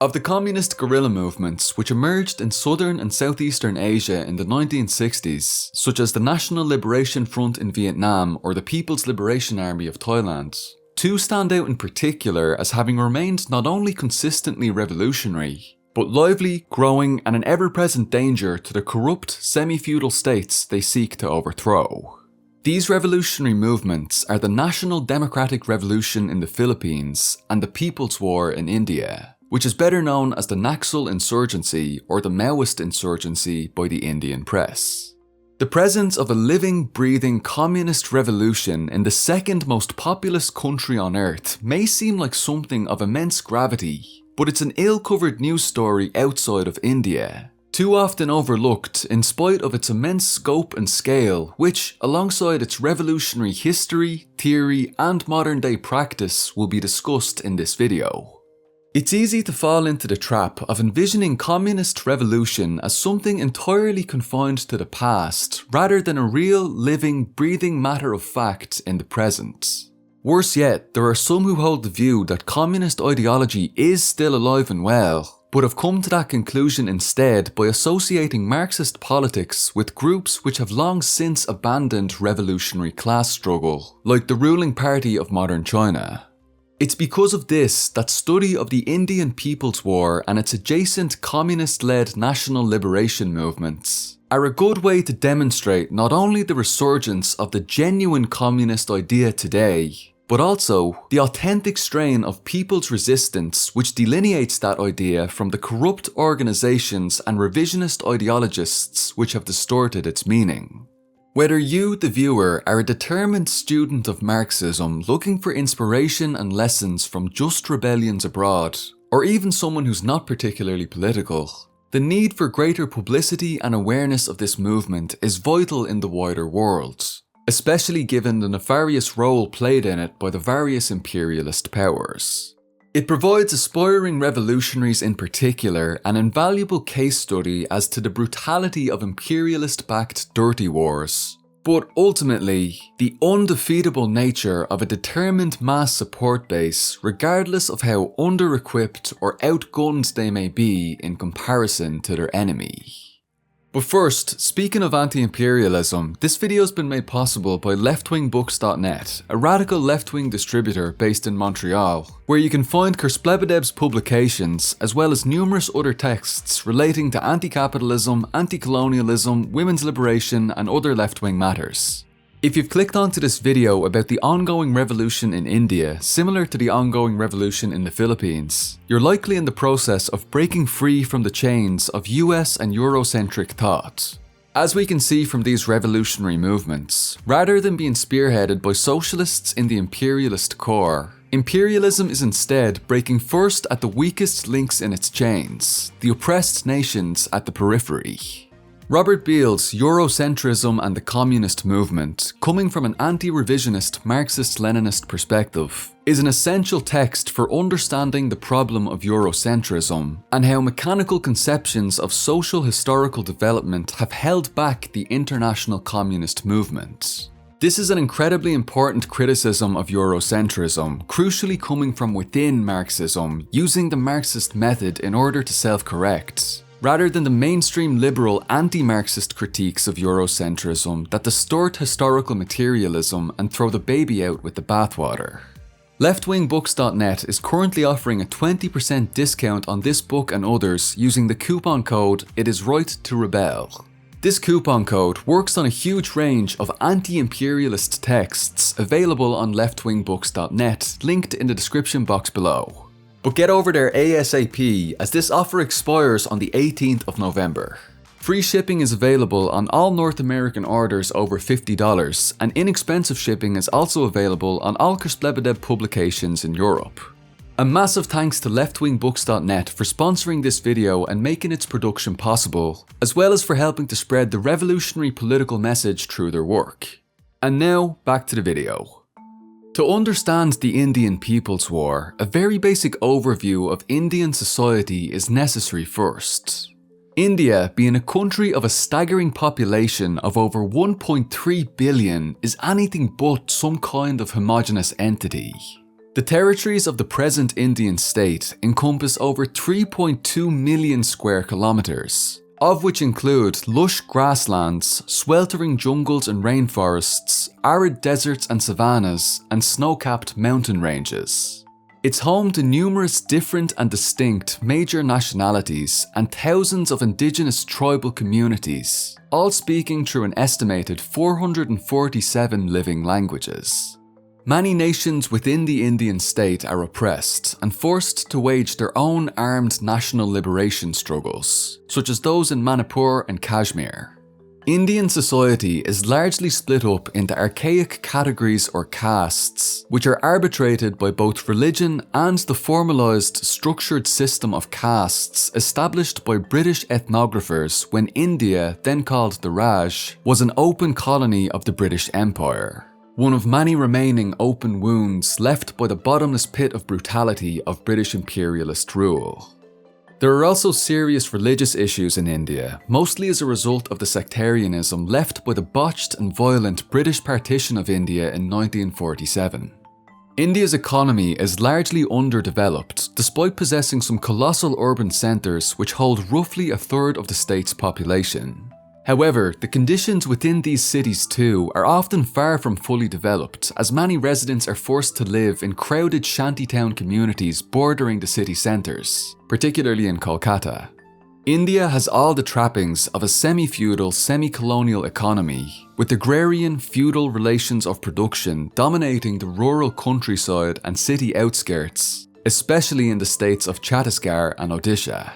Of the communist guerrilla movements which emerged in southern and southeastern Asia in the 1960s, such as the National Liberation Front in Vietnam or the People's Liberation Army of Thailand, two stand out in particular as having remained not only consistently revolutionary, but lively, growing, and an ever-present danger to the corrupt, semi-feudal states they seek to overthrow. These revolutionary movements are the National Democratic Revolution in the Philippines and the People's War in India, which is better known as the Naxal insurgency or the Maoist insurgency by the Indian press. The presence of a living, breathing communist revolution in the second most populous country on earth may seem like something of immense gravity, but it's an ill-covered news story outside of India, too often overlooked in spite of its immense scope and scale, which, alongside its revolutionary history, theory, and modern-day practice, will be discussed in this video. It's easy to fall into the trap of envisioning communist revolution as something entirely confined to the past, rather than a real, living, breathing matter of fact in the present. Worse yet, there are some who hold the view that communist ideology is still alive and well, but have come to that conclusion instead by associating Marxist politics with groups which have long since abandoned revolutionary class struggle, like the ruling party of modern China. It's because of this that study of the Indian People's War and its adjacent communist-led national liberation movements are a good way to demonstrate not only the resurgence of the genuine communist idea today, but also the authentic strain of people's resistance which delineates that idea from the corrupt organizations and revisionist ideologists which have distorted its meaning. Whether you, the viewer, are a determined student of Marxism looking for inspiration and lessons from just rebellions abroad, or even someone who's not particularly political, the need for greater publicity and awareness of this movement is vital in the wider world, especially given the nefarious role played in it by the various imperialist powers. It provides aspiring revolutionaries in particular an invaluable case study as to the brutality of imperialist-backed dirty wars, but ultimately, the undefeatable nature of a determined mass support base regardless of how under-equipped or outgunned they may be in comparison to their enemy. But first, speaking of anti-imperialism, this video has been made possible by leftwingbooks.net, a radical left-wing distributor based in Montreal, where you can find Kurzplebedev's publications as well as numerous other texts relating to anti-capitalism, anti-colonialism, women's liberation, and other left-wing matters. If you've clicked onto this video about the ongoing revolution in India, similar to the ongoing revolution in the Philippines, you're likely in the process of breaking free from the chains of US and Eurocentric thought. As we can see from these revolutionary movements, rather than being spearheaded by socialists in the imperialist core, imperialism is instead breaking first at the weakest links in its chains, the oppressed nations at the periphery. Robert Beale's Eurocentrism and the Communist Movement, coming from an anti-revisionist Marxist-Leninist perspective, is an essential text for understanding the problem of Eurocentrism and how mechanical conceptions of social historical development have held back the international communist movement. This is an incredibly important criticism of Eurocentrism, crucially coming from within Marxism, using the Marxist method in order to self-correct, rather than the mainstream liberal anti-Marxist critiques of Eurocentrism that distort historical materialism and throw the baby out with the bathwater. Leftwingbooks.net is currently offering a 20% discount on this book and others using the coupon code ITISRIGHT2REBEL. This coupon code works on a huge range of anti-imperialist texts available on leftwingbooks.net, linked in the description box below. But get over there ASAP, as this offer expires on the 18th of November. Free shipping is available on all North American orders over $50, and inexpensive shipping is also available on all Kurzplebedev publications in Europe. A massive thanks to leftwingbooks.net for sponsoring this video and making its production possible, as well as for helping to spread the revolutionary political message through their work. And now, back to the video. To understand the Indian People's War, a very basic overview of Indian society is necessary first. India, being a country of a staggering population of over 1.3 billion, is anything but some kind of homogeneous entity. The The territories of the present Indian state encompass over 3.2 million square kilometers, of which include lush grasslands, sweltering jungles and rainforests, arid deserts and savannas, and snow-capped mountain ranges. It's home to numerous different and distinct major nationalities and thousands of indigenous tribal communities, all speaking through an estimated 447 living languages. Many nations within the Indian state are oppressed and forced to wage their own armed national liberation struggles, such as those in Manipur and Kashmir. Indian society is largely split up into archaic categories or castes, which are arbitrated by both religion and the formalised structured system of castes established by British ethnographers when India, then called the Raj, was an open colony of the British Empire. One of many remaining open wounds left by the bottomless pit of brutality of British imperialist rule. There are also serious religious issues in India, mostly as a result of the sectarianism left by the botched and violent British partition of India in 1947. India's economy is largely underdeveloped, despite possessing some colossal urban centres which hold roughly a third of the state's population. However, the conditions within these cities too are often far from fully developed, as many residents are forced to live in crowded shantytown communities bordering the city centres, particularly in Kolkata. India has all the trappings of a semi-feudal, semi-colonial economy, with agrarian, feudal relations of production dominating the rural countryside and city outskirts, especially in the states of Chhattisgarh and Odisha.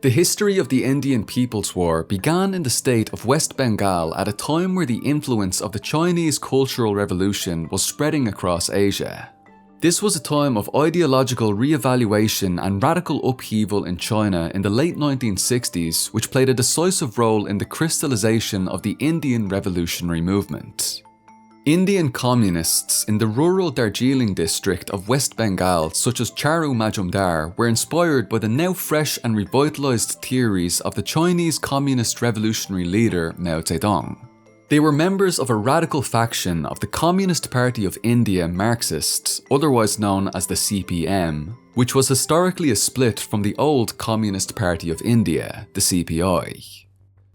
The history of the Indian People's War began in the state of West Bengal at a time where the influence of the Chinese Cultural Revolution was spreading across Asia. This was a time of ideological re-evaluation and radical upheaval in China in the late 1960s, which played a decisive role in the crystallization of the Indian revolutionary movement. Indian communists in the rural Darjeeling district of West Bengal, such as Charu Majumdar, were inspired by the now fresh and revitalized theories of the Chinese communist revolutionary leader Mao Zedong. They were members of a radical faction of the Communist Party of India Marxists, otherwise known as the CPM, which was historically a split from the old Communist Party of India, the CPI.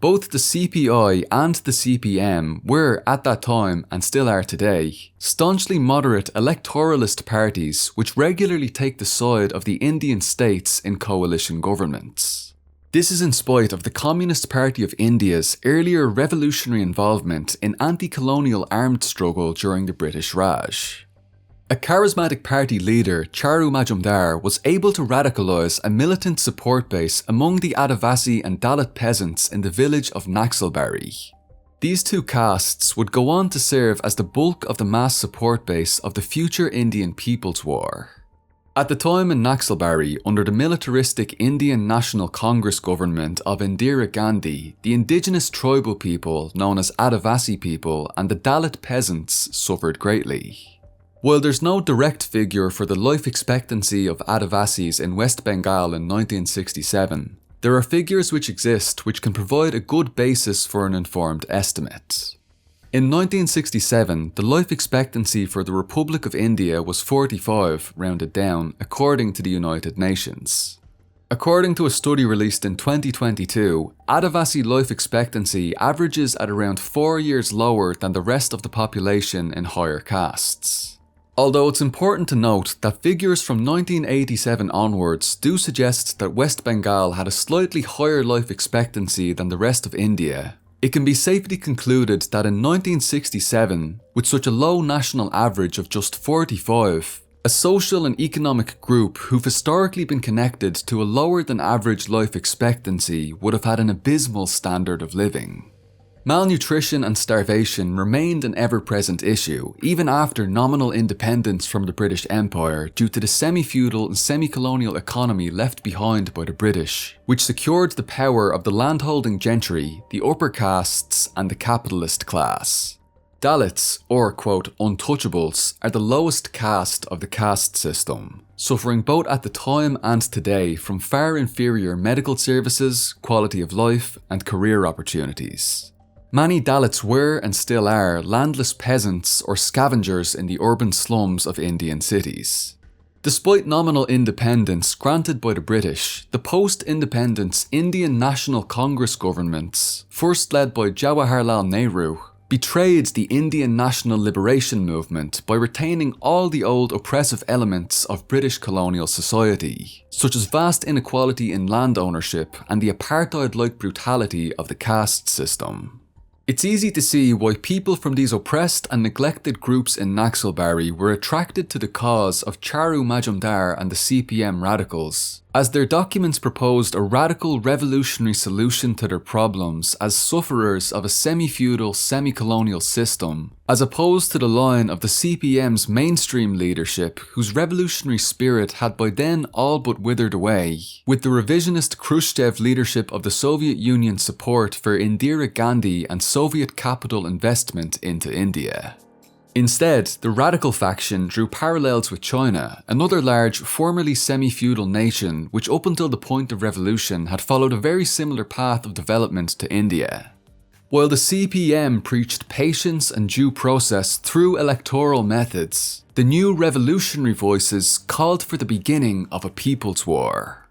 Both the CPI and the CPM were, at that time, and still are today, staunchly moderate electoralist parties which regularly take the side of the Indian states in coalition governments. This is in spite of the Communist Party of India's earlier revolutionary involvement in anti-colonial armed struggle during the British Raj. A charismatic party leader, Charu Majumdar, was able to radicalise a militant support base among the Adivasi and Dalit peasants in the village of Naxalbari. These two castes would go on to serve as the bulk of the mass support base of the future Indian People's War. At the time in Naxalbari, under the militaristic Indian National Congress government of Indira Gandhi, the indigenous tribal people known as Adivasi people and the Dalit peasants suffered greatly. While there's no direct figure for the life expectancy of Adivasis in West Bengal in 1967, there are figures which exist which can provide a good basis for an informed estimate. In 1967, the life expectancy for the Republic of India was 45, rounded down, according to the United Nations. According to a study released in 2022, Adivasi life expectancy averages at around 4 years lower than the rest of the population in higher castes. Although it's important to note that figures from 1987 onwards do suggest that West Bengal had a slightly higher life expectancy than the rest of India, it can be safely concluded that in 1967, with such a low national average of just 45, a social and economic group who've historically been connected to a lower than average life expectancy would have had an abysmal standard of living. Malnutrition and starvation remained an ever-present issue, even after nominal independence from the British Empire due to the semi-feudal and semi-colonial economy left behind by the British, which secured the power of the landholding gentry, the upper castes, and the capitalist class. Dalits, or quote, untouchables, are the lowest caste of the caste system, suffering both at the time and today from far inferior medical services, quality of life, and career opportunities. Many Dalits were and still are landless peasants or scavengers in the urban slums of Indian cities. Despite nominal independence granted by the British, the post-independence Indian National Congress governments, first led by Jawaharlal Nehru, betrayed the Indian national liberation movement by retaining all the old oppressive elements of British colonial society, such as vast inequality in land ownership and the apartheid-like brutality of the caste system. It's easy to see why people from these oppressed and neglected groups in Naxalbari were attracted to the cause of Charu Majumdar and the CPM radicals, as their documents proposed a radical revolutionary solution to their problems as sufferers of a semi-feudal, semi-colonial system, as opposed to the line of the CPM's mainstream leadership, whose revolutionary spirit had by then all but withered away, with the revisionist Khrushchev leadership of the Soviet Union's support for Indira Gandhi and Soviet capital investment into India. Instead, the radical faction drew parallels with China, another large, formerly semi-feudal nation which up until the point of revolution had followed a very similar path of development to India. While the CPM preached patience and due process through electoral methods, the new revolutionary voices called for the beginning of a people's war.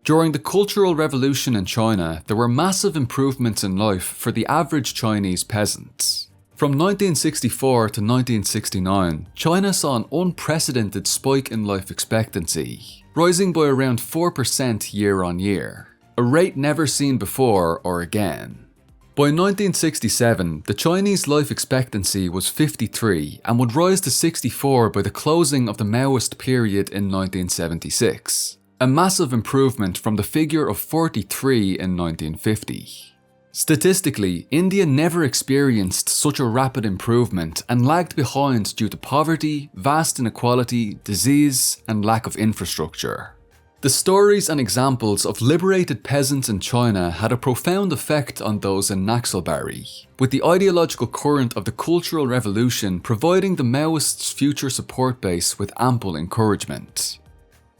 During the Cultural Revolution in China, there were massive improvements in life for the average Chinese peasants. From 1964 to 1969, China saw an unprecedented spike in life expectancy, rising by around 4% year on year, a rate never seen before or again. By 1967, the Chinese life expectancy was 53 and would rise to 64 by the closing of the Maoist period in 1976, a massive improvement from the figure of 43 in 1950. Statistically, India never experienced such a rapid improvement and lagged behind due to poverty, vast inequality, disease, and lack of infrastructure. The stories and examples of liberated peasants in China had a profound effect on those in Naxalbari, with the ideological current of the Cultural Revolution providing the Maoists' future support base with ample encouragement.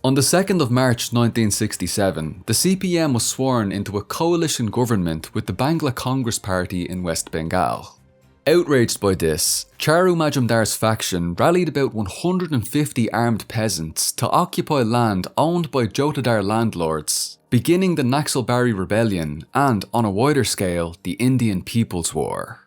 On the 2nd of March 1967, the CPM was sworn into a coalition government with the Bangla Congress Party in West Bengal. Outraged by this, Charu Majumdar's faction rallied about 150 armed peasants to occupy land owned by Jotadar landlords, beginning the Naxalbari Rebellion and, on a wider scale, the Indian People's War.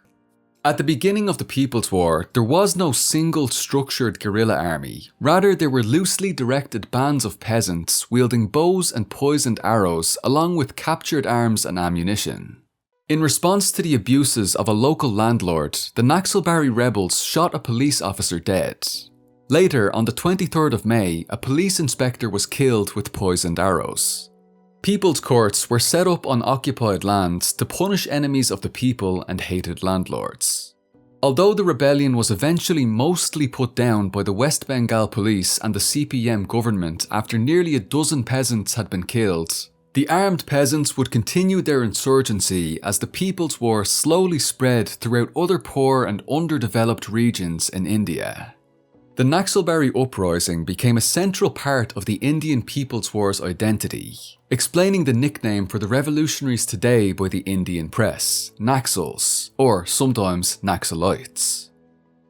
At the beginning of the People's War, there was no single structured guerrilla army. Rather, there were loosely directed bands of peasants wielding bows and poisoned arrows along with captured arms and ammunition. In response to the abuses of a local landlord, the Naxalbari rebels shot a police officer dead. Later, on the 23rd of May, a police inspector was killed with poisoned arrows. People's courts were set up on occupied lands to punish enemies of the people and hated landlords. Although the rebellion was eventually mostly put down by the West Bengal police and the CPM government after nearly a dozen peasants had been killed, the armed peasants would continue their insurgency as the People's War slowly spread throughout other poor and underdeveloped regions in India. The Naxalbari uprising became a central part of the Indian People's War's identity, explaining the nickname for the revolutionaries today by the Indian press, Naxals, or sometimes Naxalites.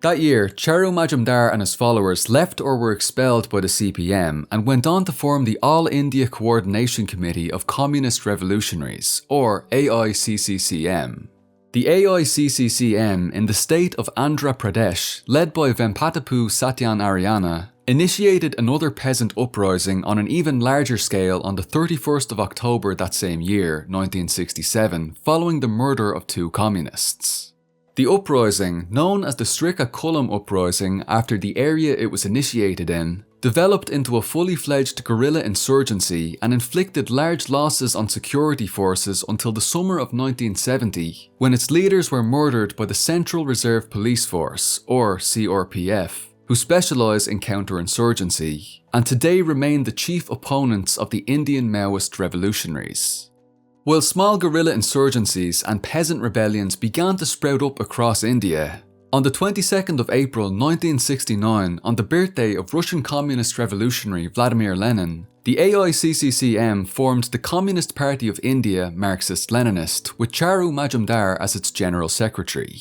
That year, Charu Majumdar and his followers left or were expelled by the CPM and went on to form the All India Coordination Committee of Communist Revolutionaries, or AICCCM. The AICCCM in the state of Andhra Pradesh, led by Vempatapu Satyanarayana, initiated another peasant uprising on an even larger scale on the 31st of October that same year, 1967, following the murder of two communists. The uprising, known as the Srikakulam uprising after the area it was initiated in, developed into a fully fledged guerrilla insurgency and inflicted large losses on security forces until the summer of 1970, when its leaders were murdered by the Central Reserve Police Force, or CRPF, who specialise in counterinsurgency, and today remain the chief opponents of the Indian Maoist revolutionaries. While small guerrilla insurgencies and peasant rebellions began to sprout up across India, on the 22nd of April 1969, on the birthday of Russian Communist revolutionary Vladimir Lenin, the The AICCCM formed the Communist Party of India Marxist-Leninist with Charu Majumdar as its general secretary.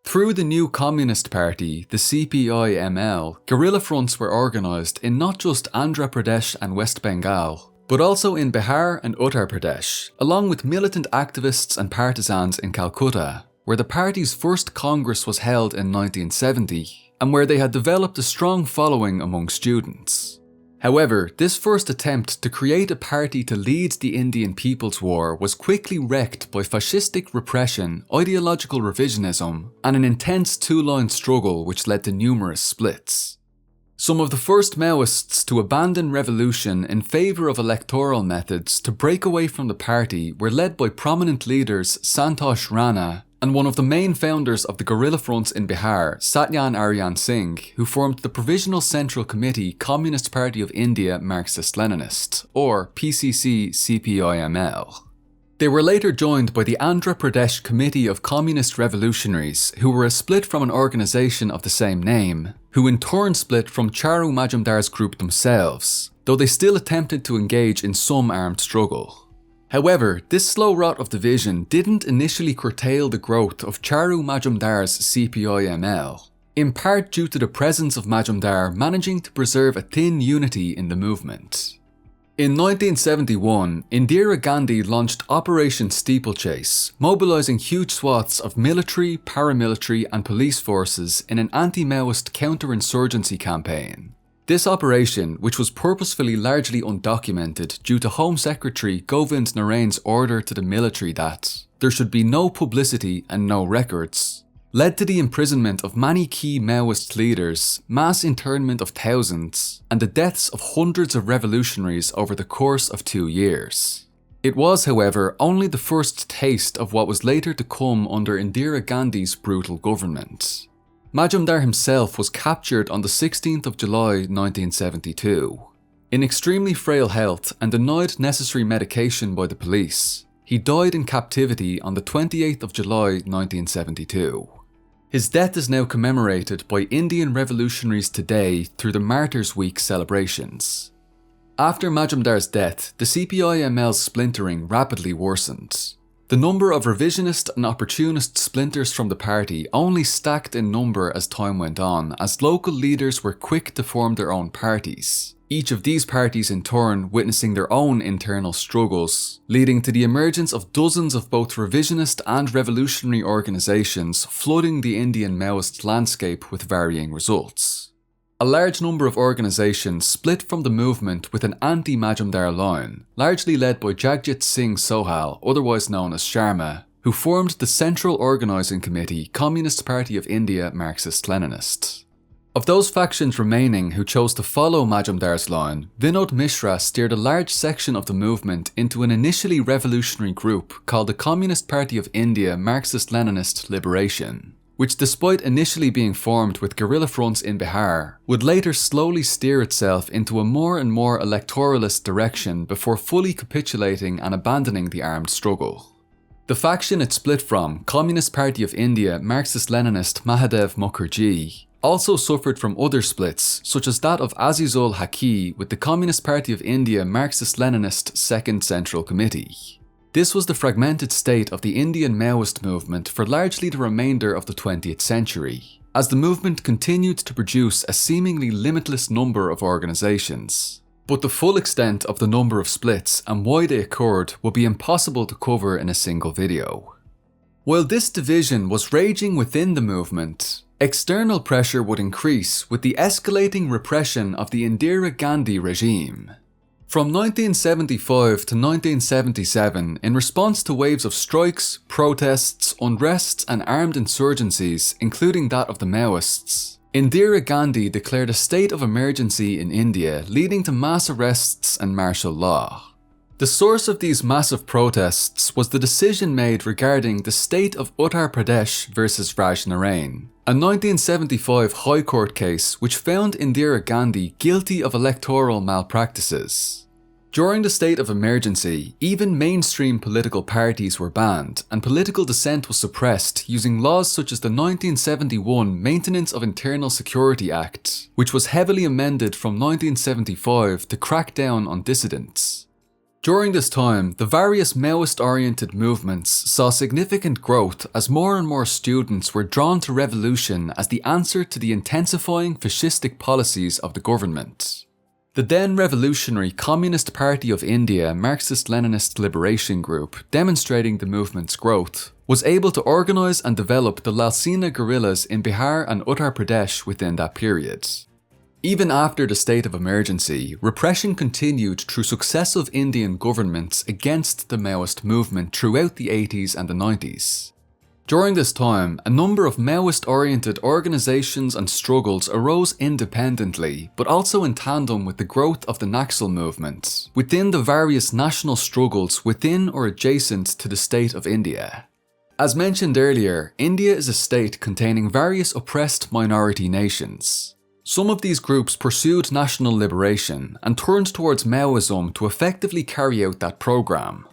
Through the new Communist Party, the CPI-ML, guerrilla fronts were organised in not just Andhra Pradesh and West Bengal, but also in Bihar and Uttar Pradesh, along with militant activists and partisans in Calcutta, where the party's first congress was held in 1970, and where they had developed a strong following among students. However, this first attempt to create a party to lead the Indian People's War was quickly wrecked by fascistic repression, ideological revisionism, and an intense two-line struggle which led to numerous splits. Some of the first Maoists to abandon revolution in favour of electoral methods to break away from the party were led by prominent leaders Santosh Rana and one of the main founders of the guerrilla fronts in Bihar, Satyan Aryan Singh, who formed the Provisional Central Committee Communist Party of India Marxist-Leninist, or PCC-CPIML. They were later joined by the Andhra Pradesh Committee of Communist Revolutionaries, who were a split from an organisation of the same name, who in turn split from Charu Majumdar's group themselves, though they still attempted to engage in some armed struggle. However, this slow rot of division didn't initially curtail the growth of Charu Majumdar's CPI-ML, in part due to the presence of Majumdar managing to preserve a thin unity in the movement. In 1971, Indira Gandhi launched Operation Steeplechase, mobilising huge swaths of military, paramilitary and police forces in an anti-Maoist counterinsurgency campaign. This operation, which was purposefully largely undocumented due to Home Secretary Govind Narain's order to the military that there should be no publicity and no records, led to the imprisonment of many key Maoist leaders, mass internment of thousands, and the deaths of hundreds of revolutionaries over the course of 2 years. It was, however, only the first taste of what was later to come under Indira Gandhi's brutal government. Majumdar himself was captured on the 16th of July 1972. In extremely frail health and denied necessary medication by the police, he died in captivity on the 28th of July 1972. His death is now commemorated by Indian revolutionaries today through the Martyrs' Week celebrations. After Majumdar's death, the CPI-ML's splintering rapidly worsened. The number of revisionist and opportunist splinters from the party only stacked in number as time went on, as local leaders were quick to form their own parties, each of these parties in turn witnessing their own internal struggles, leading to the emergence of dozens of both revisionist and revolutionary organisations flooding the Indian Maoist landscape with varying results. A large number of organisations split from the movement with an anti-Majumdar line, largely led by Jagjit Singh Sohal, otherwise known as Sharma, who formed the Central Organising Committee Communist Party of India Marxist-Leninist. Of those factions remaining who chose to follow Majumdar's line, Vinod Mishra steered a large section of the movement into an initially revolutionary group called the Communist Party of India Marxist-Leninist Liberation, which despite initially being formed with guerrilla fronts in Bihar, would later slowly steer itself into a more and more electoralist direction before fully capitulating and abandoning the armed struggle. The faction it split from, Communist Party of India Marxist-Leninist Mahadev Mukherjee, also suffered from other splits, such as that of Azizul Haqi with the Communist Party of India Marxist-Leninist Second Central Committee. This was the fragmented state of the Indian Maoist movement for largely the remainder of the 20th century, as the movement continued to produce a seemingly limitless number of organisations. But the full extent of the number of splits and why they occurred would be impossible to cover in a single video. While this division was raging within the movement, external pressure would increase with the escalating repression of the Indira Gandhi regime. From 1975 to 1977, in response to waves of strikes, protests, unrests and armed insurgencies, including that of the Maoists, Indira Gandhi declared a state of emergency in India, leading to mass arrests and martial law. The source of these massive protests was the decision made regarding the state of Uttar Pradesh versus Raj Narain, a 1975 High Court case which found Indira Gandhi guilty of electoral malpractices. During the state of emergency, even mainstream political parties were banned, and political dissent was suppressed using laws such as the 1971 Maintenance of Internal Security Act, which was heavily amended from 1975 to crack down on dissidents. During this time, the various Maoist-oriented movements saw significant growth as more and more students were drawn to revolution as the answer to the intensifying fascistic policies of the government. The then revolutionary Communist Party of India Marxist-Leninist Liberation Group, demonstrating the movement's growth, was able to organise and develop the Lalsina guerrillas in Bihar and Uttar Pradesh within that period. Even after the state of emergency, repression continued through successive Indian governments against the Maoist movement throughout the 80s and the 90s. During this time, a number of Maoist-oriented organisations and struggles arose independently, but also in tandem with the growth of the Naxal movement, within the various national struggles within or adjacent to the state of India. As mentioned earlier, India is a state containing various oppressed minority nations. Some of these groups pursued national liberation and turned towards Maoism to effectively carry out that program.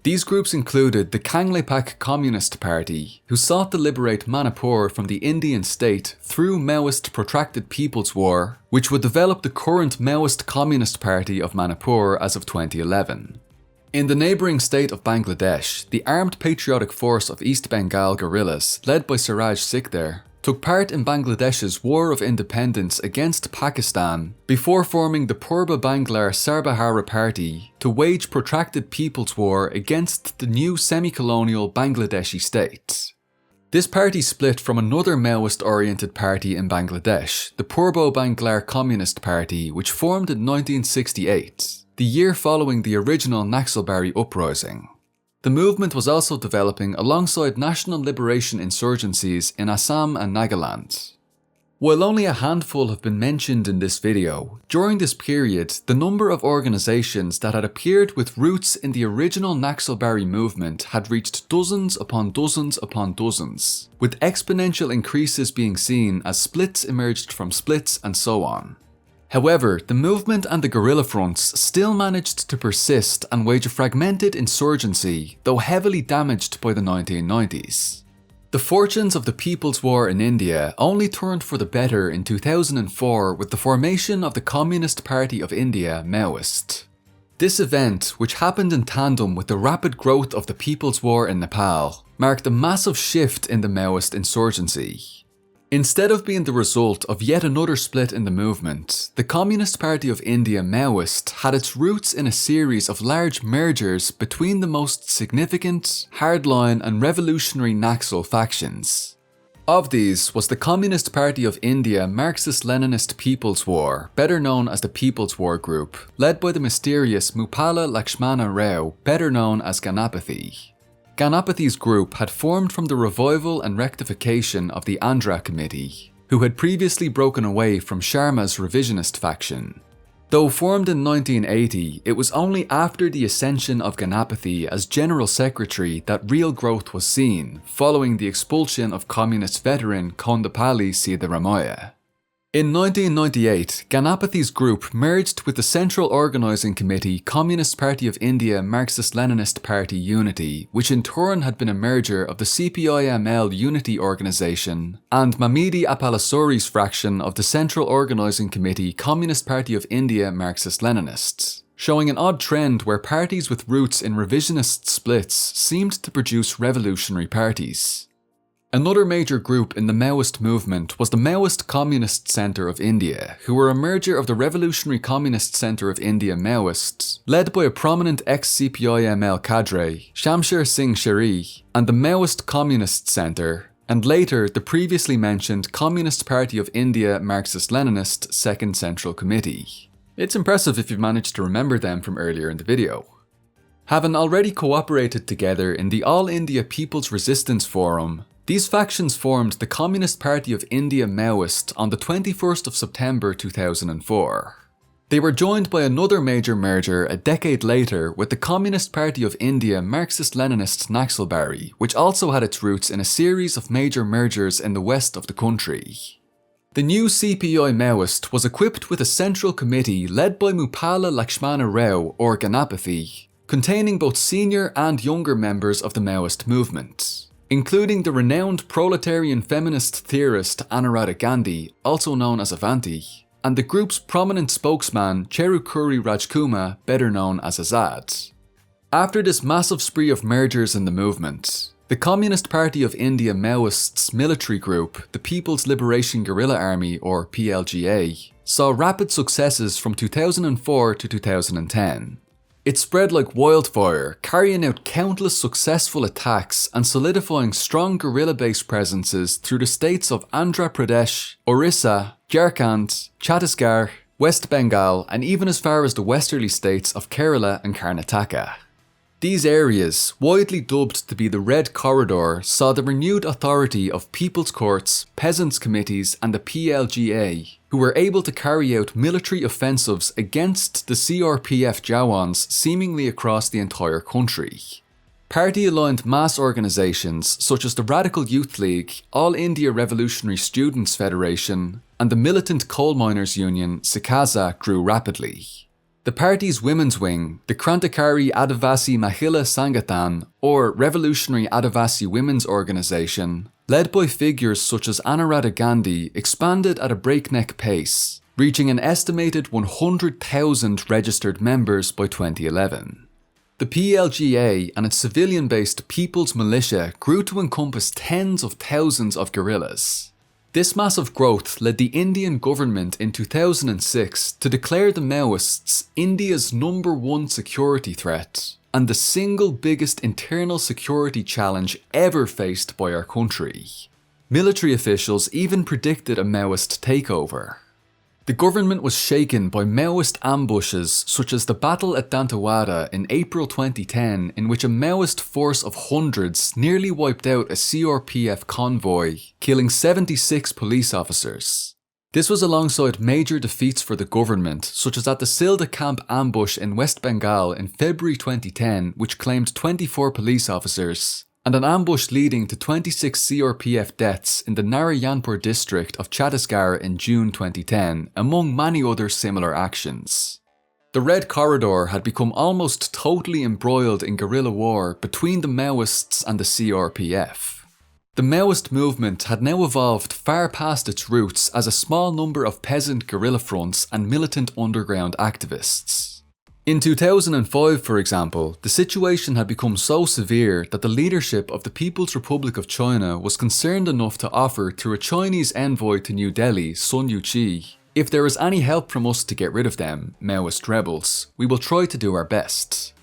These groups included the Kanglepak Communist Party, who sought to liberate Manipur from the Indian state through Maoist Protracted People's War, which would develop the current Maoist Communist Party of Manipur as of 2011. In the neighbouring state of Bangladesh, the Armed Patriotic Force of East Bengal guerrillas, led by Siraj Sikder, took part in Bangladesh's War of Independence against Pakistan before forming the Purba Banglar Sarbahara Party to wage protracted people's war against the new semi-colonial Bangladeshi state. This party split from another Maoist-oriented party in Bangladesh, the Purbo Banglar Communist Party, which formed in 1968, the year following the original Naxalbari uprising. The movement was also developing alongside national liberation insurgencies in Assam and Nagaland. While only a handful have been mentioned in this video, during this period, the number of organisations that had appeared with roots in the original Naxalbari movement had reached dozens upon dozens upon dozens, with exponential increases being seen as splits emerged from splits and so on. However, the movement and the guerrilla fronts still managed to persist and wage a fragmented insurgency, though heavily damaged by the 1990s. The fortunes of the People's War in India only turned for the better in 2004 with the formation of the Communist Party of India, Maoist. This event, which happened in tandem with the rapid growth of the People's War in Nepal, marked a massive shift in the Maoist insurgency. Instead of being the result of yet another split in the movement, the Communist Party of India Maoist had its roots in a series of large mergers between the most significant, hardline and revolutionary Naxal factions. Of these was the Communist Party of India Marxist-Leninist People's War, better known as the People's War Group, led by the mysterious Mupala Lakshmana Rao, better known as Ganapathy. Ganapathy's group had formed from the revival and rectification of the Andhra Committee, who had previously broken away from Sharma's revisionist faction. Though formed in 1980, it was only after the ascension of Ganapathy as General Secretary that real growth was seen, following the expulsion of communist veteran Kondapalli Siddharamaiah. In 1998, Ganapathy's group merged with the Central Organising Committee Communist Party of India Marxist-Leninist Party Unity, which in turn had been a merger of the CPIML Unity Organisation and Mamidi Appalasoori's fraction of the Central Organising Committee Communist Party of India Marxist-Leninists, showing an odd trend where parties with roots in revisionist splits seemed to produce revolutionary parties. Another major group in the Maoist movement was the Maoist Communist Centre of India, who were a merger of the Revolutionary Communist Centre of India Maoists, led by a prominent ex-CPIML cadre, Shamsher Singh Sharee, and the Maoist Communist Centre, and later the previously mentioned Communist Party of India Marxist-Leninist Second Central Committee. It's impressive if you've managed to remember them from earlier in the video. Having already cooperated together in the All India People's Resistance Forum, these factions formed the Communist Party of India Maoist on the 21st of September 2004. They were joined by another major merger a decade later with the Communist Party of India Marxist-Leninist Naxalbari, which also had its roots in a series of major mergers in the west of the country. The new CPI Maoist was equipped with a central committee led by Mupala Lakshmana Rao or Ganapathy, containing both senior and younger members of the Maoist movement, including the renowned proletarian feminist theorist Anuradha Gandhi, also known as Avanti, and the group's prominent spokesman Cherukuri Rajkumar, better known as Azad. After this massive spree of mergers in the movement, the Communist Party of India Maoists' military group, the People's Liberation Guerrilla Army or PLGA, saw rapid successes from 2004 to 2010. It spread like wildfire, carrying out countless successful attacks and solidifying strong guerrilla-based presences through the states of Andhra Pradesh, Orissa, Jharkhand, Chhattisgarh, West Bengal, and even as far as the westerly states of Kerala and Karnataka. These areas, widely dubbed to be the Red Corridor, saw the renewed authority of people's courts, peasants' committees, and the PLGA, who were able to carry out military offensives against the CRPF Jawans seemingly across the entire country. Party-aligned mass organisations such as the Radical Youth League, All India Revolutionary Students' Federation, and the militant coal miners' union, SIKAZA, grew rapidly. The party's women's wing, the Krantikari Adivasi Mahila Sangathan, or Revolutionary Adivasi Women's Organisation, led by figures such as Anuradha Gandhi, expanded at a breakneck pace, reaching an estimated 100,000 registered members by 2011. The PLGA and its civilian-based People's Militia grew to encompass tens of thousands of guerrillas. This massive growth led the Indian government in 2006 to declare the Maoists India's #1 security threat and the single biggest internal security challenge ever faced by our country. Military officials even predicted a Maoist takeover. The government was shaken by Maoist ambushes such as the battle at Dantewada in April 2010, in which a Maoist force of hundreds nearly wiped out a CRPF convoy, killing 76 police officers. This was alongside major defeats for the government, such as at the Silda Camp ambush in West Bengal in February 2010, which claimed 24 police officers, and an ambush leading to 26 CRPF deaths in the Narayanpur district of Chhattisgarh in June 2010, among many other similar actions. The Red Corridor had become almost totally embroiled in guerrilla war between the Maoists and the CRPF. The Maoist movement had now evolved far past its roots as a small number of peasant guerrilla fronts and militant underground activists. In 2005, for example, the situation had become so severe that the leadership of the People's Republic of China was concerned enough to offer to a Chinese envoy to New Delhi, Sun Yuqi, "If there is any help from us to get rid of them, Maoist rebels, we will try to do our best."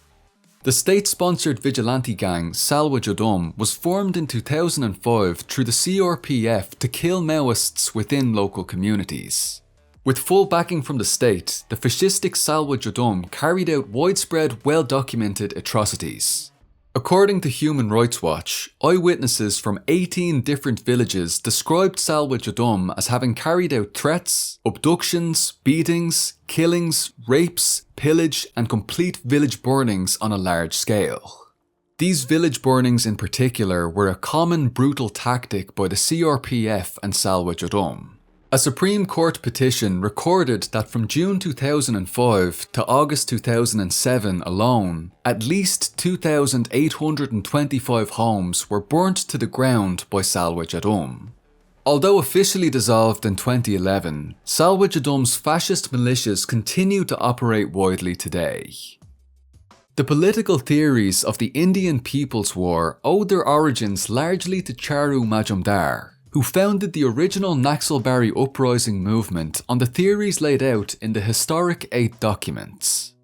The state-sponsored vigilante gang Salwa Judum was formed in 2005 through the CRPF to kill Maoists within local communities. With full backing from the state, the fascistic Salwa Judum carried out widespread, well-documented atrocities. According to Human Rights Watch, eyewitnesses from 18 different villages described Salwa Judum as having carried out threats, abductions, beatings, killings, rapes, pillage, and complete village burnings on a large scale. These village burnings in particular were a common brutal tactic by the CRPF and Salwa Judum. A Supreme Court petition recorded that from June 2005 to August 2007 alone, at least 2,825 homes were burnt to the ground by Salwa Judum. Although officially dissolved in 2011, Salwa Judum's fascist militias continue to operate widely today. The political theories of the Indian People's War owed their origins largely to Charu Majumdar, who founded the original Naxalbari uprising movement on the theories laid out in the historic 8 documents.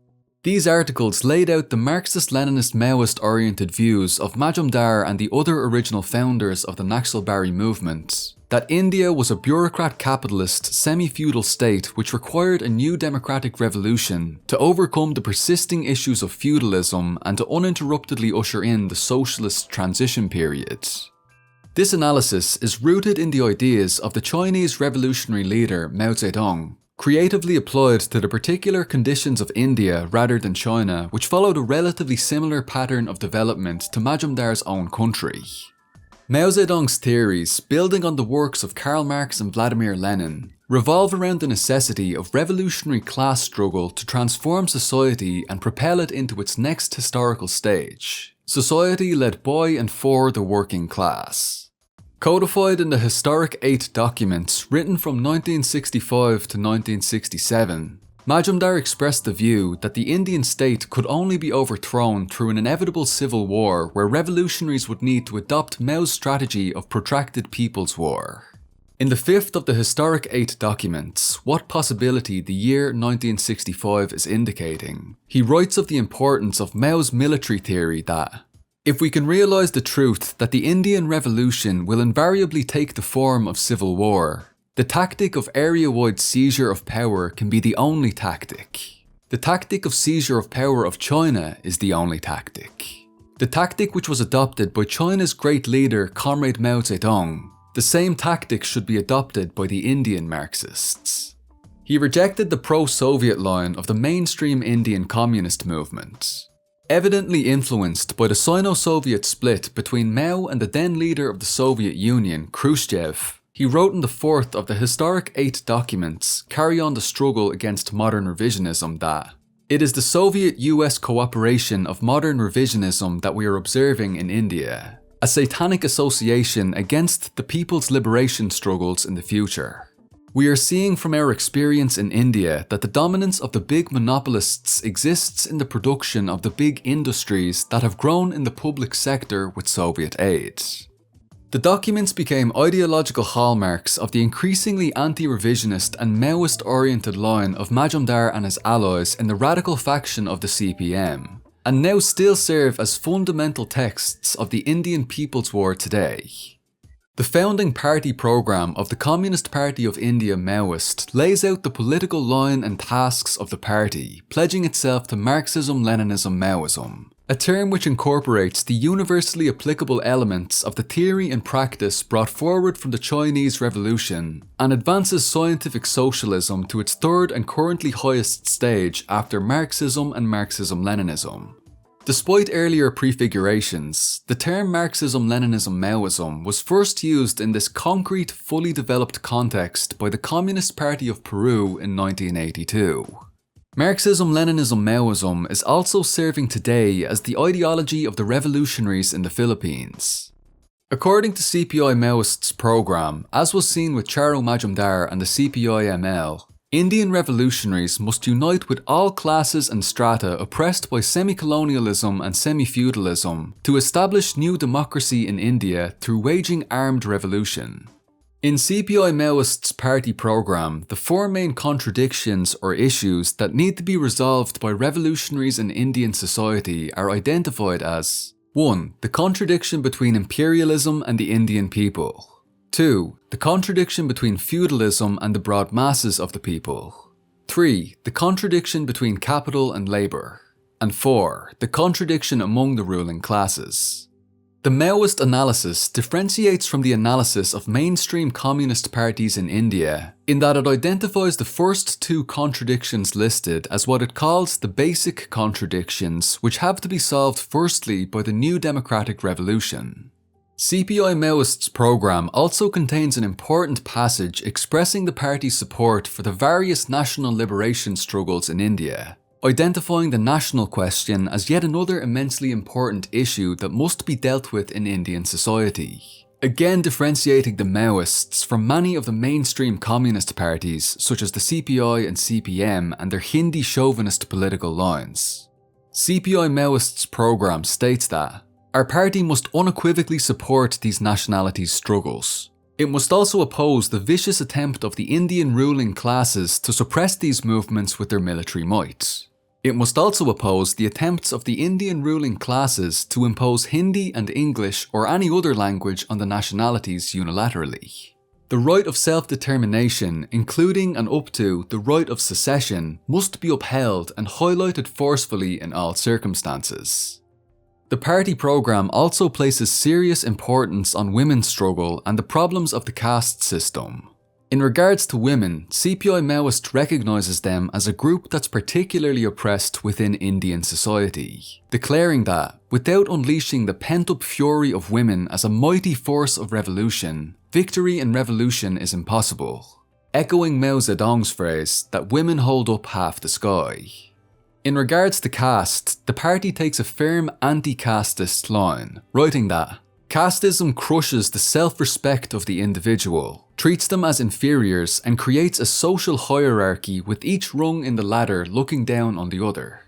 These articles laid out the Marxist-Leninist Maoist-oriented views of Majumdar and the other original founders of the Naxalbari movement, that India was a bureaucrat-capitalist, semi-feudal state which required a new democratic revolution to overcome the persisting issues of feudalism and to uninterruptedly usher in the socialist transition period. This analysis is rooted in the ideas of the Chinese revolutionary leader Mao Zedong, creatively applied to the particular conditions of India rather than China, which followed a relatively similar pattern of development to Majumdar's own country. Mao Zedong's theories, building on the works of Karl Marx and Vladimir Lenin, revolve around the necessity of revolutionary class struggle to transform society and propel it into its next historical stage. Society led by and for the working class. Codified in the historic 8 documents written from 1965 to 1967, Majumdar expressed the view that the Indian state could only be overthrown through an inevitable civil war where revolutionaries would need to adopt Mao's strategy of protracted people's war. In the 5th of the historic 8 documents, what possibility the year 1965 is indicating, he writes of the importance of Mao's military theory that, if we can realise the truth that the Indian Revolution will invariably take the form of civil war, the tactic of area-wide seizure of power can be the only tactic. The tactic of seizure of power of China is the only tactic. The tactic which was adopted by China's great leader Comrade Mao Zedong, the same tactic should be adopted by the Indian Marxists. He rejected the pro-Soviet line of the mainstream Indian communist movement. Evidently influenced by the Sino-Soviet split between Mao and the then leader of the Soviet Union, Khrushchev, he wrote in the 4th of the historic 8 documents, Carry On the Struggle Against Modern Revisionism, that it is the Soviet-US cooperation of modern revisionism that we are observing in India, a satanic association against the people's liberation struggles in the future. We are seeing from our experience in India that the dominance of the big monopolists exists in the production of the big industries that have grown in the public sector with Soviet aid. The documents became ideological hallmarks of the increasingly anti-revisionist and Maoist-oriented line of Majumdar and his allies in the radical faction of the CPM, and now still serve as fundamental texts of the Indian People's War today. The founding party programme of the Communist Party of India Maoist lays out the political line and tasks of the party, pledging itself to Marxism-Leninism-Maoism, a term which incorporates the universally applicable elements of the theory and practice brought forward from the Chinese Revolution, and advances scientific socialism to its third and currently highest stage after Marxism and Marxism-Leninism. Despite earlier prefigurations, the term Marxism-Leninism-Maoism was first used in this concrete, fully developed context by the Communist Party of Peru in 1982. Marxism-Leninism-Maoism is also serving today as the ideology of the revolutionaries in the Philippines. According to CPI Maoists' program, as was seen with Charo Majumdar and the CPI-ML, Indian revolutionaries must unite with all classes and strata oppressed by semi-colonialism and semi-feudalism to establish new democracy in India through waging armed revolution. In CPI Maoists' party programme, the 4 main contradictions or issues that need to be resolved by revolutionaries in Indian society are identified as 1. The contradiction between imperialism and the Indian people. 2. The contradiction between feudalism and the broad masses of the people. 3. The contradiction between capital and labour. And 4. The contradiction among the ruling classes. The Maoist analysis differentiates from the analysis of mainstream communist parties in India in that it identifies the first 2 contradictions listed as what it calls the basic contradictions which have to be solved firstly by the new democratic revolution. CPI Maoists' programme also contains an important passage expressing the party's support for the various national liberation struggles in India, identifying the national question as yet another immensely important issue that must be dealt with in Indian society, again differentiating the Maoists from many of the mainstream communist parties such as the CPI and CPM and their Hindi chauvinist political lines. CPI Maoists' programme states that our party must unequivocally support these nationalities' struggles. It must also oppose the vicious attempt of the Indian ruling classes to suppress these movements with their military might. It must also oppose the attempts of the Indian ruling classes to impose Hindi and English or any other language on the nationalities unilaterally. The right of self-determination, including and up to the right of secession, must be upheld and highlighted forcefully in all circumstances. The party programme also places serious importance on women's struggle and the problems of the caste system. In regards to women, CPI Maoist recognises them as a group that's particularly oppressed within Indian society, declaring that, without unleashing the pent-up fury of women as a mighty force of revolution, victory in revolution is impossible, echoing Mao Zedong's phrase that women hold up half the sky. In regards to caste, the party takes a firm anti-casteist line, writing that casteism crushes the self-respect of the individual, treats them as inferiors, and creates a social hierarchy with each rung in the ladder looking down on the other.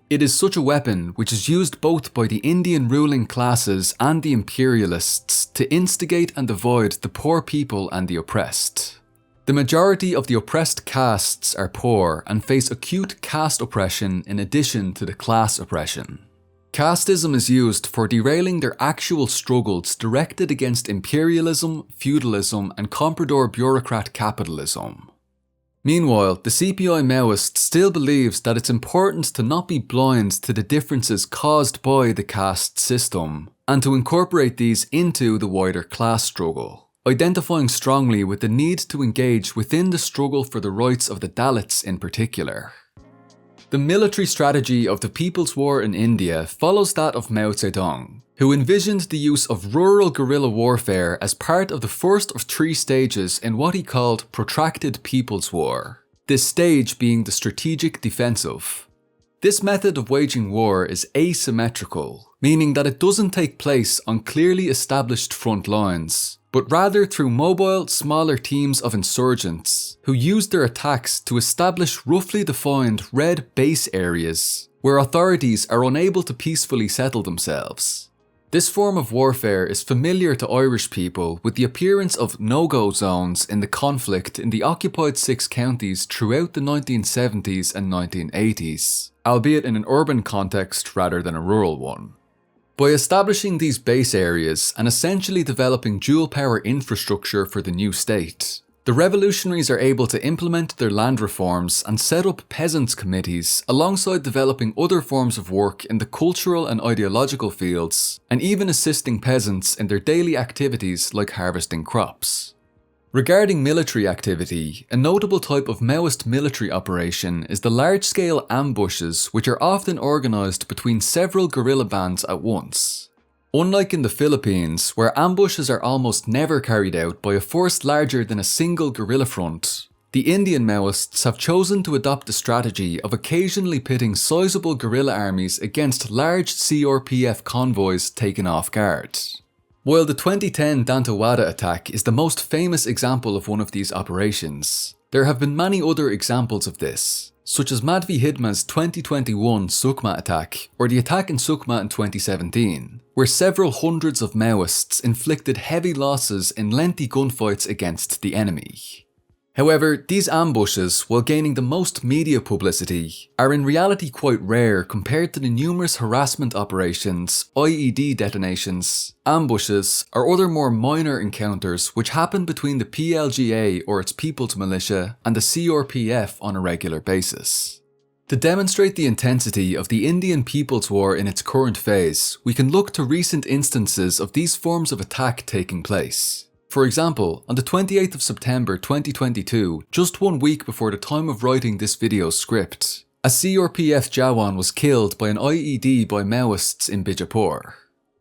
It is such a weapon which is used both by the Indian ruling classes and the imperialists to instigate and divide the poor people and the oppressed. The majority of the oppressed castes are poor and face acute caste oppression in addition to the class oppression. Casteism is used for derailing their actual struggles directed against imperialism, feudalism, and comprador bureaucrat capitalism. Meanwhile, the CPI Maoist still believes that it's important to not be blind to the differences caused by the caste system, and to incorporate these into the wider class struggle, identifying strongly with the need to engage within the struggle for the rights of the Dalits in particular. The military strategy of the People's War in India follows that of Mao Zedong, who envisioned the use of rural guerrilla warfare as part of the first of 3 stages in what he called protracted People's War, this stage being the strategic defensive. This method of waging war is asymmetrical, meaning that it doesn't take place on clearly established front lines, but rather through mobile, smaller teams of insurgents who use their attacks to establish roughly defined red base areas where authorities are unable to peacefully settle themselves. This form of warfare is familiar to Irish people with the appearance of no-go zones in the conflict in the occupied 6 counties throughout the 1970s and 1980s, albeit in an urban context rather than a rural one. By establishing these base areas and essentially developing dual power infrastructure for the new state, the revolutionaries are able to implement their land reforms and set up peasants' committees alongside developing other forms of work in the cultural and ideological fields, and even assisting peasants in their daily activities like harvesting crops. Regarding military activity, a notable type of Maoist military operation is the large-scale ambushes which are often organised between several guerrilla bands at once. Unlike in the Philippines, where ambushes are almost never carried out by a force larger than a single guerrilla front, the Indian Maoists have chosen to adopt the strategy of occasionally pitting sizable guerrilla armies against large CRPF convoys taken off guard. While the 2010 Dantewada attack is the most famous example of one of these operations, there have been many other examples of this, such as Madhvi Hidma's 2021 Sukma attack or the attack in Sukma in 2017, where several hundreds of Maoists inflicted heavy losses in lengthy gunfights against the enemy. However, these ambushes, while gaining the most media publicity, are in reality quite rare compared to the numerous harassment operations, IED detonations, ambushes, or other more minor encounters which happen between the PLGA or its People's Militia and the CRPF on a regular basis. To demonstrate the intensity of the Indian People's War in its current phase, we can look to recent instances of these forms of attack taking place. For example, on the 28th of September 2022, just 1 week before the time of writing this video's script, a CRPF Jawan was killed by an IED by Maoists in Bijapur.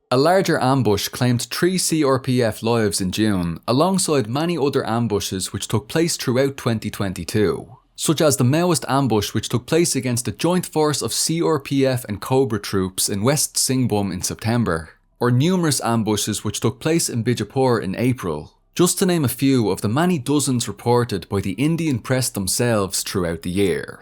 A larger ambush claimed 3 CRPF lives in June, alongside many other ambushes which took place throughout 2022, such as the Maoist ambush which took place against a joint force of CRPF and Cobra troops in West Singhbum in September, or numerous ambushes which took place in Bijapur in April, just to name a few of the many dozens reported by the Indian press themselves throughout the year.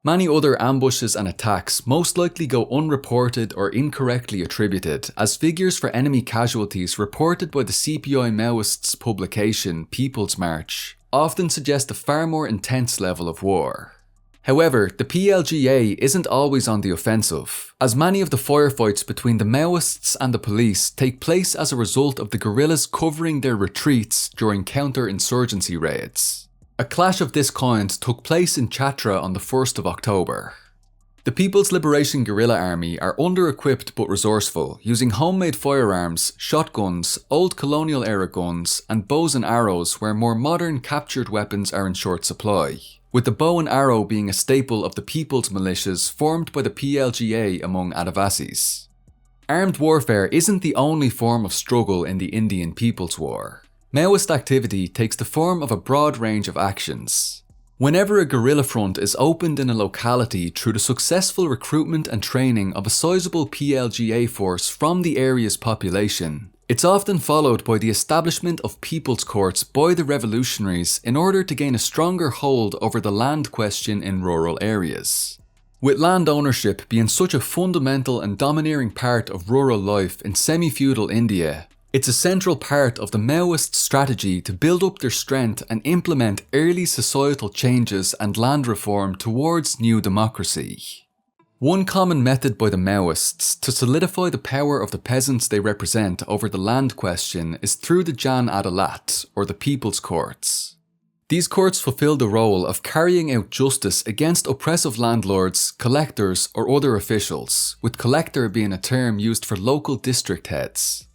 Many other ambushes and attacks most likely go unreported or incorrectly attributed, as figures for enemy casualties reported by the CPI Maoists' publication People's March often suggest a far more intense level of war. However, the PLGA isn't always on the offensive, as many of the firefights between the Maoists and the police take place as a result of the guerrillas covering their retreats during counter-insurgency raids. A clash of this kind took place in Chhatra on the 1st of October. The People's Liberation Guerrilla Army are under-equipped but resourceful, using homemade firearms, shotguns, old colonial-era guns, and bows and arrows where more modern captured weapons are in short supply, with the bow and arrow being a staple of the People's Militias formed by the PLGA among Adivasis. Armed warfare isn't the only form of struggle in the Indian People's War. Maoist activity takes the form of a broad range of actions. Whenever a guerrilla front is opened in a locality through the successful recruitment and training of a sizable PLGA force from the area's population, it's often followed by the establishment of people's courts by the revolutionaries in order to gain a stronger hold over the land question in rural areas. With land ownership being such a fundamental and domineering part of rural life in semi-feudal India, it's a central part of the Maoist strategy to build up their strength and implement early societal changes and land reform towards new democracy. One common method by the Maoists to solidify the power of the peasants they represent over the land question is through the Jan Adalat, or the People's Courts. These courts fulfill the role of carrying out justice against oppressive landlords, collectors, or other officials, with collector being a term used for local district heads.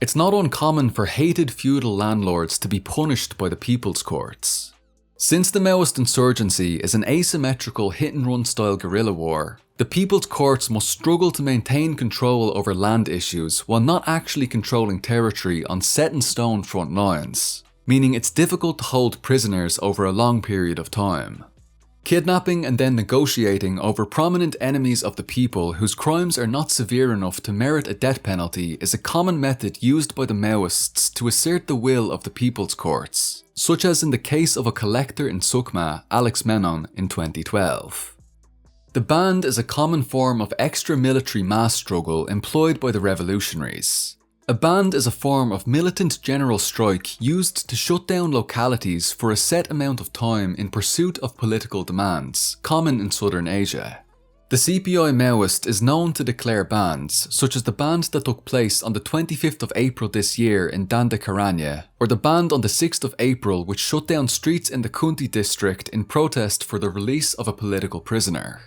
It's not uncommon for hated feudal landlords to be punished by the People's Courts. Since the Maoist insurgency is an asymmetrical hit-and-run style guerrilla war, the People's Courts must struggle to maintain control over land issues while not actually controlling territory on set-in-stone front lines, meaning it's difficult to hold prisoners over a long period of time. Kidnapping and then negotiating over prominent enemies of the people whose crimes are not severe enough to merit a death penalty is a common method used by the Maoists to assert the will of the People's Courts, such as in the case of a collector in Sukma, Alex Menon, in 2012. The band is a common form of extra-military mass struggle employed by the revolutionaries. A band is a form of militant general strike used to shut down localities for a set amount of time in pursuit of political demands, common in southern Asia. The CPI Maoist is known to declare bans, such as the band that took place on the 25th of April this year in Dandakaranya, or the band on the 6th of April which shut down streets in the Kunti district in protest for the release of a political prisoner.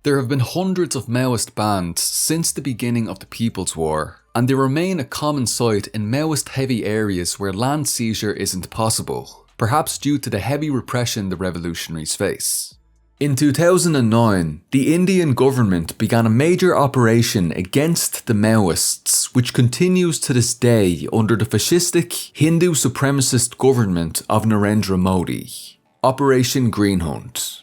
There have been hundreds of Maoist bans since the beginning of the People's War, and they remain a common sight in Maoist-heavy areas where land seizure isn't possible, perhaps due to the heavy repression the revolutionaries face. In 2009, the Indian government began a major operation against the Maoists, which continues to this day under the fascistic Hindu supremacist government of Narendra Modi, Operation Green Hunt.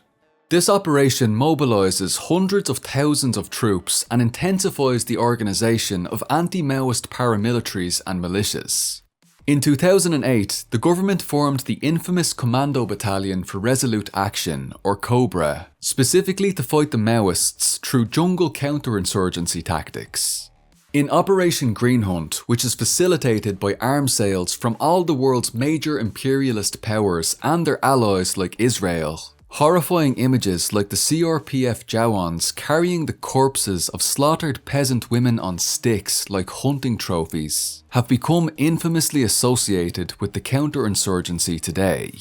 This operation mobilises hundreds of thousands of troops and intensifies the organisation of anti-Maoist paramilitaries and militias. In 2008, the government formed the infamous Commando Battalion for Resolute Action, or COBRA, specifically to fight the Maoists through jungle counterinsurgency tactics. In Operation Green Hunt, which is facilitated by arms sales from all the world's major imperialist powers and their allies like Israel, horrifying images like the CRPF Jawans carrying the corpses of slaughtered peasant women on sticks like hunting trophies have become infamously associated with the counterinsurgency today.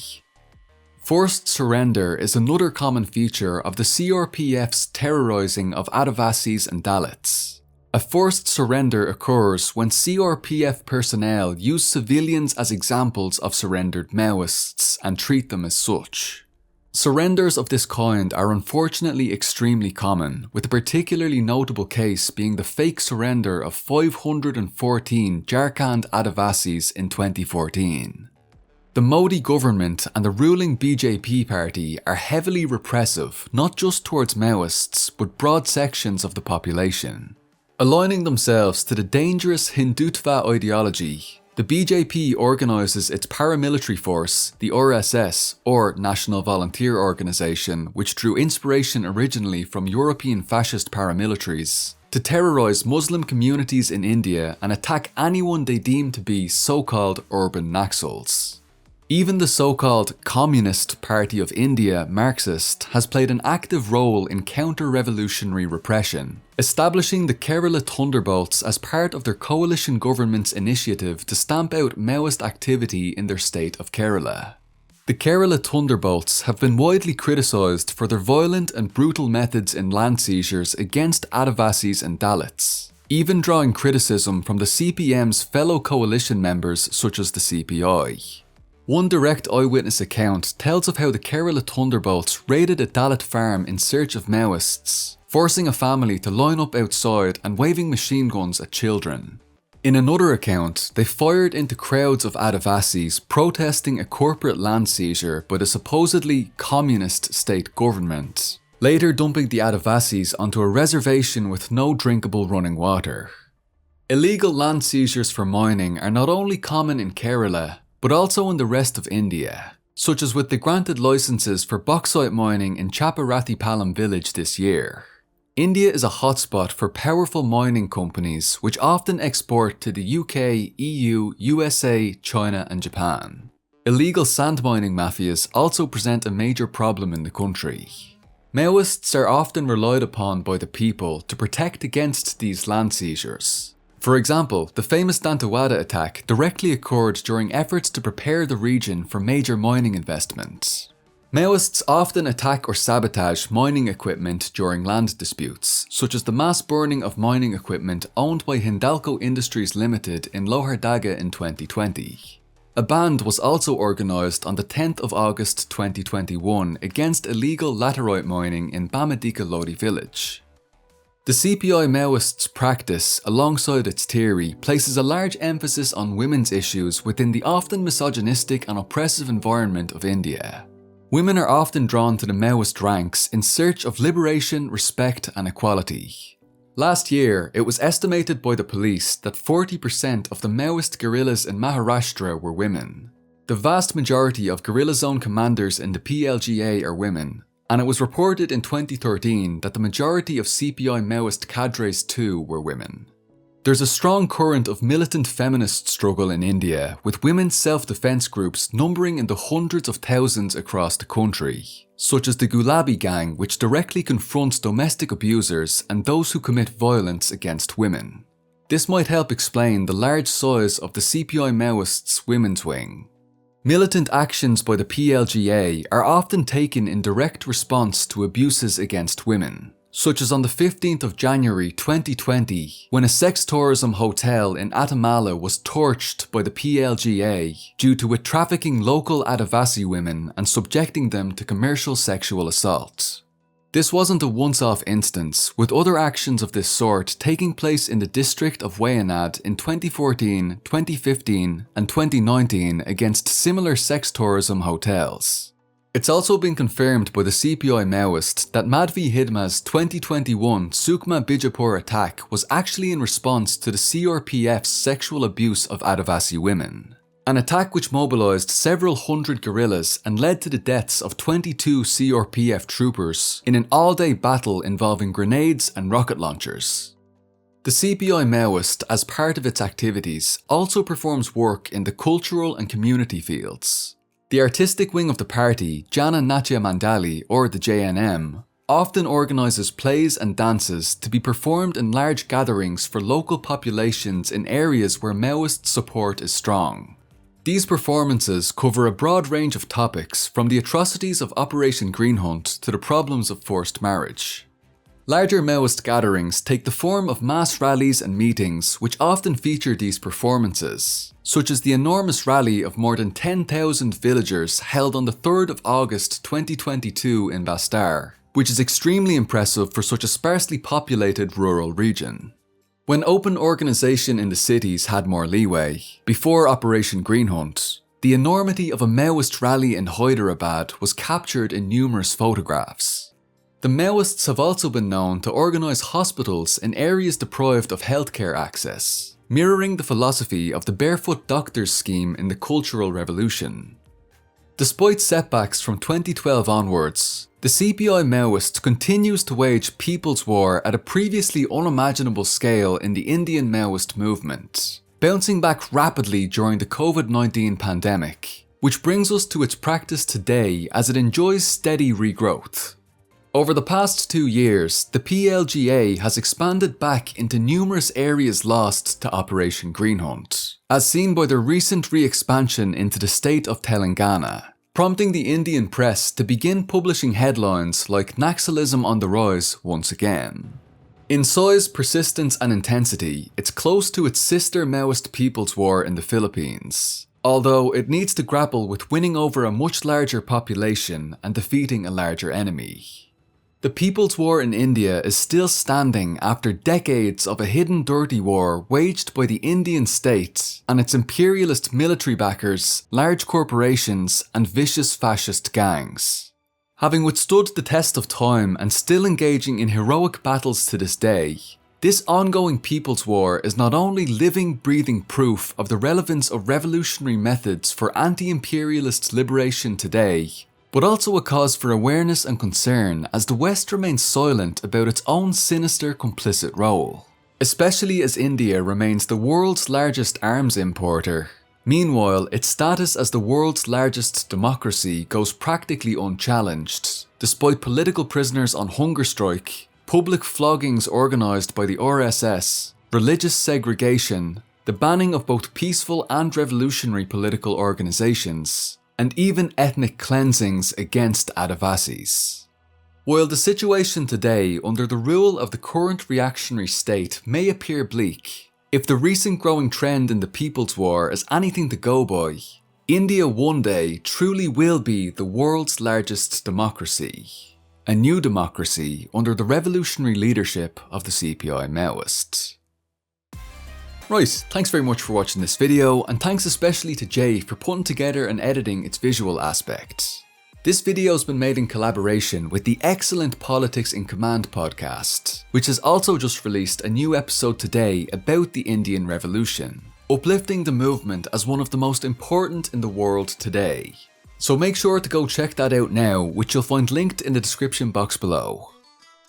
Forced surrender is another common feature of the CRPF's terrorising of Adivasis and Dalits. A forced surrender occurs when CRPF personnel use civilians as examples of surrendered Maoists and treat them as such. Surrenders of this kind are unfortunately extremely common, with a particularly notable case being the fake surrender of 514 Jharkhand Adivasis in 2014. The Modi government and the ruling BJP party are heavily repressive, not just towards Maoists, but broad sections of the population. Aligning themselves to the dangerous Hindutva ideology, the BJP organises its paramilitary force, the RSS, or National Volunteer Organisation, which drew inspiration originally from European fascist paramilitaries, to terrorise Muslim communities in India and attack anyone they deem to be so-called urban Naxals. Even the so-called Communist Party of India, Marxist, has played an active role in counter-revolutionary repression, establishing the Kerala Thunderbolts as part of their coalition government's initiative to stamp out Maoist activity in their state of Kerala. The Kerala Thunderbolts have been widely criticised for their violent and brutal methods in land seizures against Adivasis and Dalits, even drawing criticism from the CPM's fellow coalition members such as the CPI. One direct eyewitness account tells of how the Kerala Thunderbolts raided a Dalit farm in search of Maoists, forcing a family to line up outside and waving machine guns at children. In another account, they fired into crowds of Adivasis protesting a corporate land seizure by the supposedly communist state government, later dumping the Adivasis onto a reservation with no drinkable running water. Illegal land seizures for mining are not only common in Kerala, but also in the rest of India, such as with the granted licenses for bauxite mining in Chaparathipalam village this year. India is a hotspot for powerful mining companies which often export to the UK, EU, USA, China and Japan. Illegal sand mining mafias also present a major problem in the country. Maoists are often relied upon by the people to protect against these land seizures. For example, the famous Dantewada attack directly occurred during efforts to prepare the region for major mining investments. Maoists often attack or sabotage mining equipment during land disputes, such as the mass burning of mining equipment owned by Hindalco Industries Limited in Lohardaga in 2020. A band was also organised on the 10th of August 2021 against illegal laterite mining in Bamadika Lodi village. The CPI Maoists' practice, alongside its theory, places a large emphasis on women's issues within the often misogynistic and oppressive environment of India. Women are often drawn to the Maoist ranks in search of liberation, respect and equality. Last year, it was estimated by the police that 40% of the Maoist guerrillas in Maharashtra were women. The vast majority of guerrilla zone commanders in the PLGA are women, and it was reported in 2013 that the majority of CPI Maoist cadres too were women. There's a strong current of militant feminist struggle in India, with women's self-defense groups numbering in the hundreds of thousands across the country, such as the Gulabi Gang, which directly confronts domestic abusers and those who commit violence against women. This might help explain the large size of the CPI Maoists' women's wing. Militant actions by the PLGA are often taken in direct response to abuses against women, such as on the 15th of January 2020, when a sex tourism hotel in Atamala was torched by the PLGA due to it trafficking local Adivasi women and subjecting them to commercial sexual assault. This wasn't a once-off instance, with other actions of this sort taking place in the district of Wayanad in 2014, 2015 and 2019 against similar sex tourism hotels. It's also been confirmed by the CPI Maoist that Madhvi Hidma's 2021 Sukma Bijapur attack was actually in response to the CRPF's sexual abuse of Adivasi women. An attack which mobilised several hundred guerrillas and led to the deaths of 22 CRPF troopers in an all-day battle involving grenades and rocket launchers. The CPI Maoist, as part of its activities, also performs work in the cultural and community fields. The artistic wing of the party, Jana Natya Mandali, or the JNM, often organises plays and dances to be performed in large gatherings for local populations in areas where Maoist support is strong. These performances cover a broad range of topics, from the atrocities of Operation Green Hunt to the problems of forced marriage. Larger Maoist gatherings take the form of mass rallies and meetings which often feature these performances, such as the enormous rally of more than 10,000 villagers held on the 3rd of August 2022 in Bastar, which is extremely impressive for such a sparsely populated rural region. When open organisation in the cities had more leeway, before Operation Green Hunt, the enormity of a Maoist rally in Hyderabad was captured in numerous photographs. The Maoists have also been known to organise hospitals in areas deprived of healthcare access, mirroring the philosophy of the Barefoot Doctors scheme in the Cultural Revolution. Despite setbacks from 2012 onwards, the CPI Maoist continues to wage people's war at a previously unimaginable scale in the Indian Maoist movement, bouncing back rapidly during the COVID-19 pandemic, which brings us to its practice today as it enjoys steady regrowth. Over the past 2 years, the PLGA has expanded back into numerous areas lost to Operation Green Hunt, as seen by their recent re-expansion into the state of Telangana, prompting the Indian press to begin publishing headlines like Naxalism on the rise once again. In size, persistence and intensity, it's close to its sister Maoist People's War in the Philippines, although it needs to grapple with winning over a much larger population and defeating a larger enemy. The People's War in India is still standing after decades of a hidden dirty war waged by the Indian state and its imperialist military backers, large corporations and vicious fascist gangs. Having withstood the test of time and still engaging in heroic battles to this day, this ongoing People's War is not only living, breathing proof of the relevance of revolutionary methods for anti-imperialist liberation today, but also a cause for awareness and concern as the West remains silent about its own sinister complicit role, especially as India remains the world's largest arms importer. Meanwhile, its status as the world's largest democracy goes practically unchallenged, despite political prisoners on hunger strike, public floggings organised by the RSS, religious segregation, the banning of both peaceful and revolutionary political organisations, and even ethnic cleansings against Adivasis. While the situation today under the rule of the current reactionary state may appear bleak, if the recent growing trend in the People's War is anything to go by, India one day truly will be the world's largest democracy. A new democracy under the revolutionary leadership of the CPI Maoists. Right, thanks very much for watching this video, and thanks especially to Jay for putting together and editing its visual aspect. This video has been made in collaboration with the excellent Politics in Command podcast, which has also just released a new episode today about the Indian Revolution, uplifting the movement as one of the most important in the world today. So make sure to go check that out now, which you'll find linked in the description box below.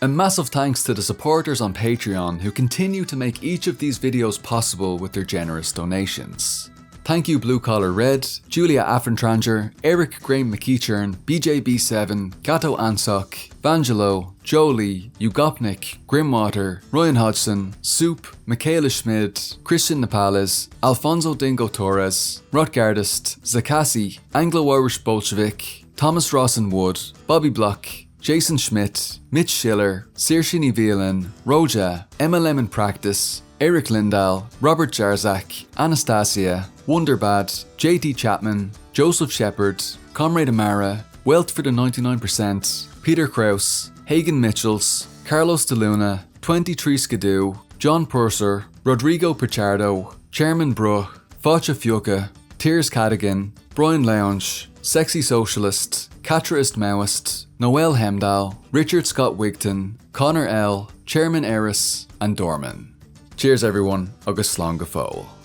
A massive thanks to the supporters on Patreon who continue to make each of these videos possible with their generous donations. Thank you Blue Collar Red, Julia Affentranger, Eric Graham McEachern, BJB7, Gato Ansok, Vangelo, Jolie, Ugopnik, Grimwater, Ryan Hodgson, Soup, Michaela Schmid, Christian Nepales, Alfonso Dingo Torres, Rotgardist, Zakasi, Anglo-Irish Bolshevik, Thomas Rawson Wood, Bobby Block, Jason Schmidt, Mitch Schiller, Saoirse Whelan, Roja, Emma Lemon Practice, Eric Lindahl, Robert Jarzak, Anastasia, Wonderbad, JT Chapman, Joseph Shepard, Comrade Amara, Wealth for the 99%, Peter Kraus, Hagen Mitchells, Carlos De Luna, 23 Skidoo, John Purser, Rodrigo Pichardo, Chairman Bruh, Facha Fiuca, Tiers Cadigan, Brian Lounge, Sexy Socialist, Catraist Maoist, Noel Hemdahl, Richard Scott Wigton, Connor L, Chairman Eris, and Dorman. Cheers everyone, agus slán go fóill.